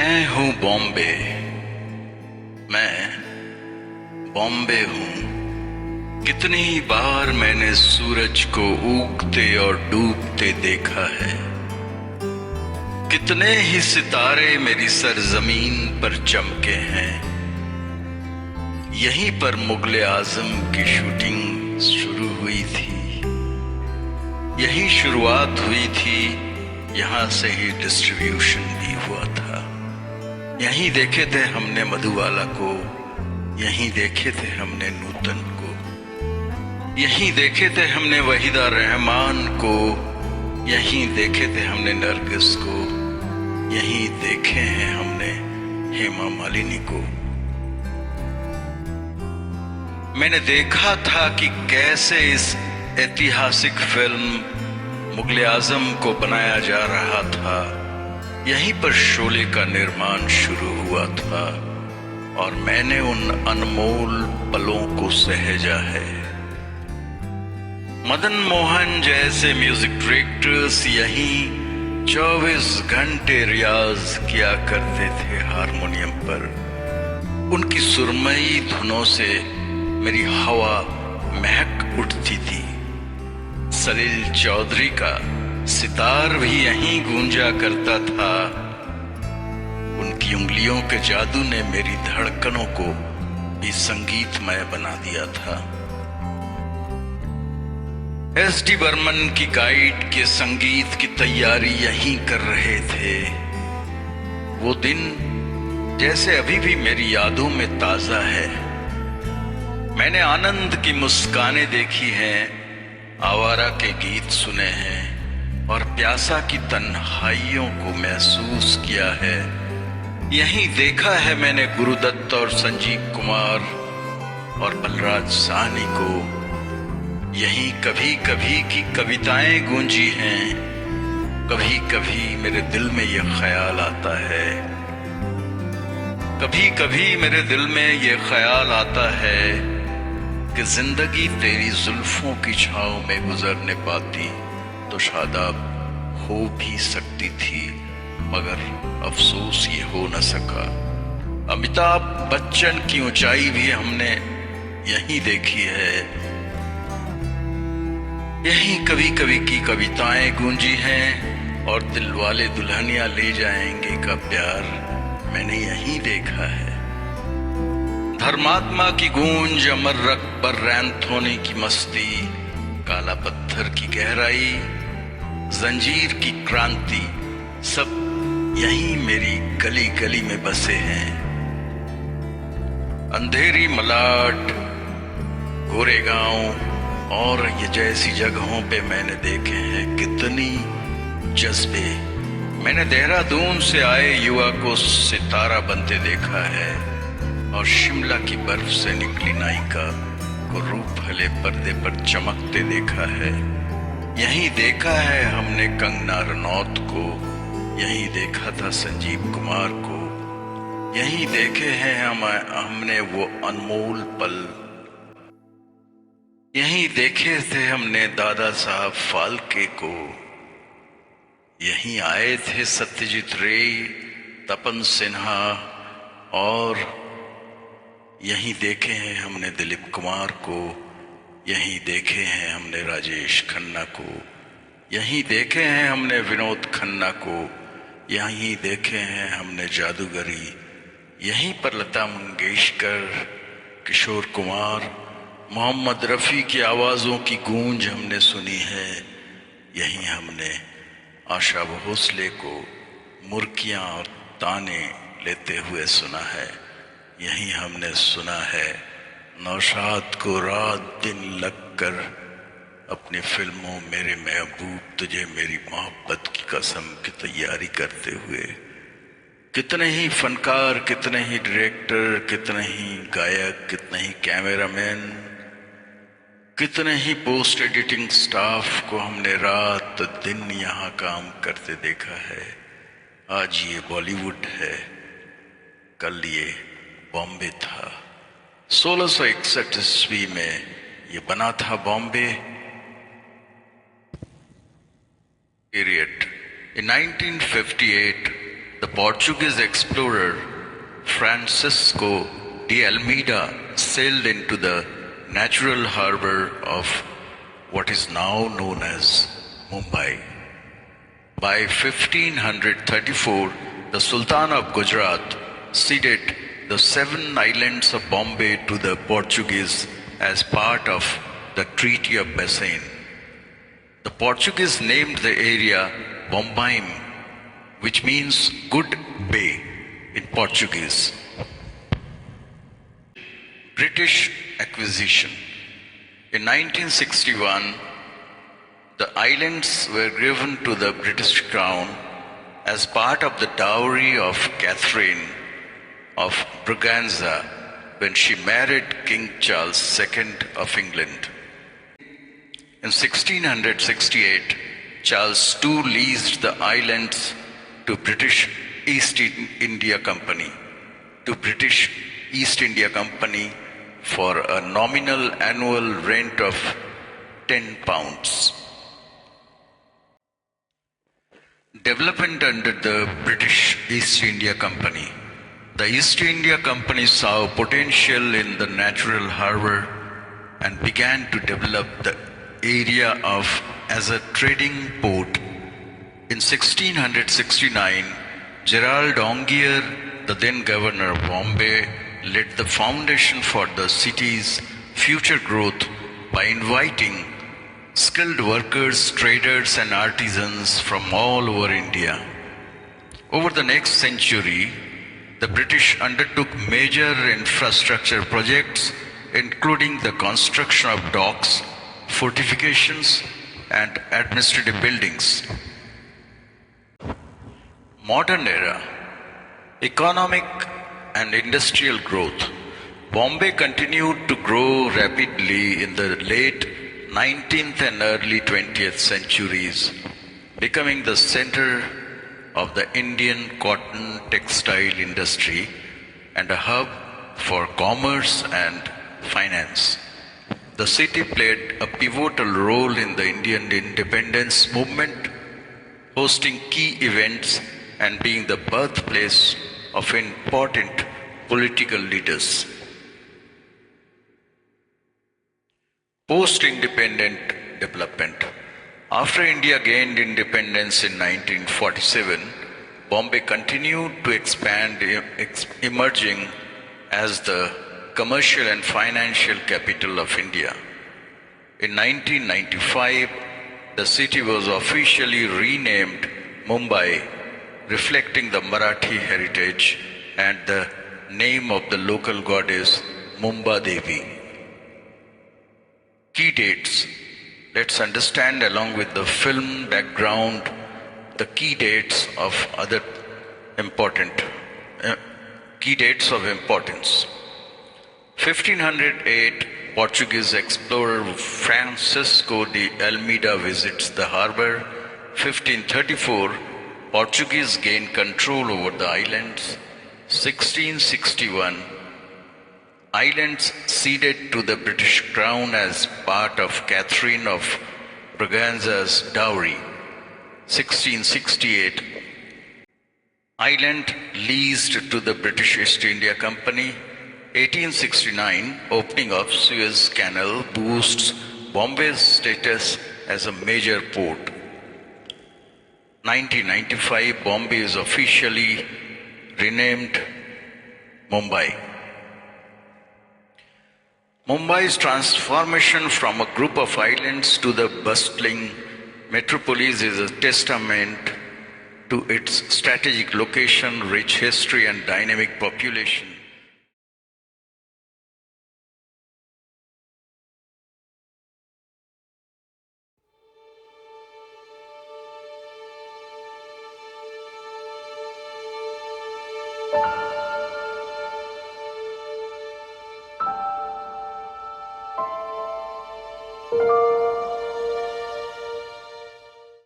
मैं हूं बॉम्बे, मैं बॉम्बे हूं। कितनी बार मैंने सूरज को उगते और डूबते देखा है। कितने ही सितारे मेरी सरजमीन पर चमके हैं। यहीं पर मुगले आजम की शूटिंग शुरू हुई थी, यही शुरुआत हुई थी, यहां से ही डिस्ट्रीब्यूशन भी हुआ था। यहीं देखे थे हमने मधुबाला को, यहीं देखे थे हमने नूतन को, यहीं देखे थे हमने वहीदा रहमान को, यहीं देखे थे हमने नरगिस को, यहीं देखे हैं हमने हेमा मालिनी को। मैंने देखा था कि कैसे इस ऐतिहासिक फिल्म मुगले आजम को बनाया जा रहा था। यहीं पर शोले का निर्माण शुरू हुआ था और मैंने उन अनमोल पलों को सहेजा है। मदन मोहन जैसे म्यूजिक डायरेक्टर्स यहीं 24 घंटे रियाज किया करते थे हारमोनियम पर। उनकी सुरमई धुनों से मेरी हवा महक उठती थी। सलील चौधरी का सितार भी यहीं गूंजा करता था। उनकी उंगलियों के जादू ने मेरी धड़कनों को भी संगीतमय बना दिया था। एस.डी. बर्मन की गाइड के संगीत की तैयारी यहीं कर रहे थे। वो दिन जैसे अभी भी मेरी यादों में ताजा है। मैंने आनंद की मुस्कानें देखी हैं, आवारा के गीत सुने हैं और प्यासा की तन्हाइयों को महसूस किया है। यहीं देखा है मैंने गुरुदत्त और संजीव कुमार और बलराज साहनी को। यहीं कभी कभी की कविताएं गूंजी हैं। कभी कभी मेरे दिल में ये ख्याल आता है, कभी कभी मेरे दिल में ये ख्याल आता है कि जिंदगी तेरी जुल्फों की छांव में गुजरने पाती तो शादाब हो भी सकती थी, मगर अफसोस ये हो न सका। अमिताभ बच्चन की ऊंचाई भी हमने यहीं देखी है। यहीं कभी कभी की कविताएं गूंजी हैं और दिलवाले दुल्हनिया ले जाएंगे का प्यार मैंने यहीं देखा है। धर्मात्मा की गूंज, अमर अकबर रैंथोनी की मस्ती, काला पत्थर की गहराई, जंजीर की क्रांति, सब यहीं मेरी गली गली में बसे हैं। अंधेरी मलाड, गोरेगांव और ये जैसी जगहों पे मैंने देखे हैं कितनी जज्बे। मैंने देहरादून से आए युवा को सितारा बनते देखा है और शिमला की बर्फ से निकली नायिका को रूप भले पर्दे पर चमकते देखा है। यहीं देखा है हमने कंगना रनौत को, यहीं देखा था संजीव कुमार को, यहीं देखे हैं हमने वो अनमोल पल। यहीं देखे थे हमने दादा साहब फाल्के को, यहीं आए थे सत्यजीत रे, तपन सिन्हा और यहीं देखे हैं हमने दिलीप कुमार को, यहीं देखे हैं हमने राजेश खन्ना को, यहीं देखे हैं हमने विनोद खन्ना को, यहीं देखे हैं हमने जादूगरी। यहीं पर लता मंगेशकर, किशोर कुमार, मोहम्मद रफ़ी की आवाज़ों की गूंज हमने सुनी है। यहीं हमने आशा भोसले को मुर्कियां और ताने लेते हुए सुना है। यहीं हमने सुना है नौशाद को रात दिन लगकर अपनी फिल्मों मेरे महबूब तुझे मेरी मोहब्बत की कसम की तैयारी करते हुए। कितने ही फनकार, कितने ही डायरेक्टर, कितने ही गायक, कितने ही कैमरामैन, कितने ही पोस्ट एडिटिंग स्टाफ को हमने रात दिन यहाँ काम करते देखा है। आज ये बॉलीवुड है, कल ये बॉम्बे था। 1661 ईस्वी में ये बना था Bombay. Period in 1958 the Portuguese explorer Francisco de Almeida sailed into the natural harbor of what is now known as Mumbai. By 1534, the Sultan of Gujarat ceded the 7 islands of Bombay to the Portuguese as part of the Treaty of Bassein. The Portuguese named the area Bombaim, which means good bay in Portuguese. British acquisition. In 1961, the islands were given to the British Crown as part of the dowry of Catherine of Braganza when she married King Charles II of England. In 1668, Charles II leased the islands to British East India Company for a nominal annual rent of £10. Development under the British East India Company. The East India Company saw potential in the natural harbour and began to develop the area as a trading port. In 1669, Gerald Ongier, the then governor of Bombay, laid the foundation for the city's future growth by inviting skilled workers, traders and artisans from all over India. Over the next century, the British undertook major infrastructure projects, including the construction of docks, fortifications and administrative buildings. Modern era. Economic and industrial growth. Bombay continued to grow rapidly in the late 19th and early 20th centuries, becoming the center of the Indian cotton textile industry and a hub for commerce and finance. The city played a pivotal role in the Indian independence movement, hosting key events and being the birthplace of important political leaders. Post-independent development. After India gained independence in 1947, Bombay continued to expand, emerging as the commercial and financial capital of India. In 1995, the city was officially renamed Mumbai, reflecting the Marathi heritage and the name of the local goddess Mumba Devi. Key dates. Let's understand along with the film background the key dates of importance. 1508, Portuguese explorer Francisco de Almeida visits the harbor. 1534, Portuguese gain control over the islands. 1661, islands ceded to the British Crown as part of Catherine of Braganza's dowry. 1668, island leased to the British East India Company. 1869, opening of Suez Canal boosts Bombay's status as a major port. 1995, Bombay is officially renamed Mumbai. Mumbai's transformation from a group of islands to the bustling metropolis is a testament to its strategic location, rich history, and dynamic population.